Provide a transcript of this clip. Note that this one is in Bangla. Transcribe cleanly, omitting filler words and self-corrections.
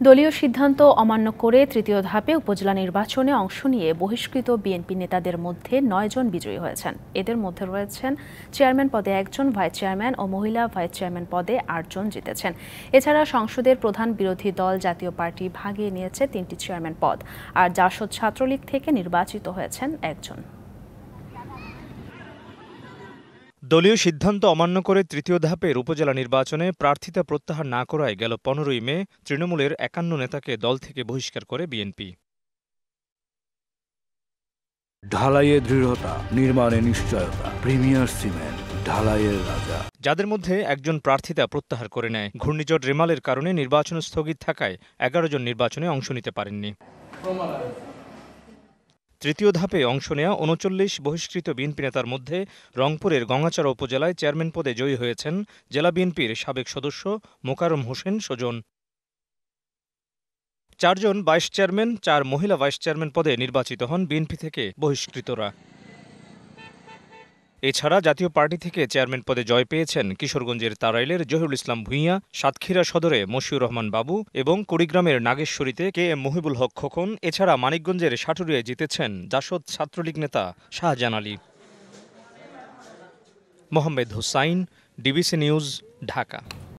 দলীয় সিদ্ধান্ত অমান্য করে তৃতীয় ধাপে উপজেলা নির্বাচনে অংশ নিয়ে বহিষ্কৃত বিএনপি নেতাদের মধ্যে ৯ জন বিজয়ী হয়েছেন। এদের মধ্যে রয়েছেন চেয়ারম্যান পদে ১ জন, ভাইস চেয়ারম্যান ও মহিলা ভাইস চেয়ারম্যান পদে ৮ জন জিতেছেন। এছাড়া সংসদের প্রধান বিরোধী দল জাতীয় পার্টি ভাগিয়ে নিয়েছে ৩টি চেয়ারম্যান পদ, আর জাসদ ছাত্রলীগ থেকে নির্বাচিত হয়েছেন ১ জন। দলীয় সিদ্ধান্ত অমান্য করে তৃতীয় ধাপের উপজেলা নির্বাচনে প্রার্থিতা প্রত্যাহার না করায় গেল ১৫ই মে তৃণমূলের ৫১ নেতাকে দল থেকে বহিষ্কার করে বিএনপি। ঢালাইয়ে দৃঢ়তা, নির্মাণে নিশ্চয়তা, প্রিমিয়ার সিমেন্ট, ঢালাইয়ের রাজা। যাদের মধ্যে একজন প্রার্থিতা প্রত্যাহার করে নেয়। ঘূর্ণিঝড় রেমালের কারণে নির্বাচন স্থগিত থাকায় ১১ জন নির্বাচনে অংশ নিতে পারেননি। তৃতীয় ধাপে অংশ নেয়া ৩৯ বহিষ্কৃত বিএনপি নেতার মধ্যে রংপুরের গঙ্গাচড়া উপজেলায় চেয়ারম্যান পদে জয়ী হয়েছেন জেলা বিএনপির সাবেক সদস্য মোকাররম হোসেন সুজন। ৪ জন ভাইস চেয়ারম্যান, ৪ মহিলা ভাইস চেয়ারম্যান পদে নির্বাচিত হন বিএনপি থেকে বহিষ্কৃতরা। এছাড়া জাতীয় পার্টি থেকে চেয়ারম্যান পদে জয় পেয়েছেন কিশোরগঞ্জের তারাইলের জহিরুল ইসলাম ভূঁইয়া, সাতক্ষীরা সদরে মশিউর রহমান বাবু এবং কুড়িগ্রামের নাগেশ্বরীতে কে এম মহিবুল হক খোকন। এছাড়া মানিকগঞ্জের সাটুরিয়ায় জিতেছেন জাসদ ছাত্রলীগ নেতা শাহজাহান আলী। Mohammad Hussain, DBC news, Dhaka.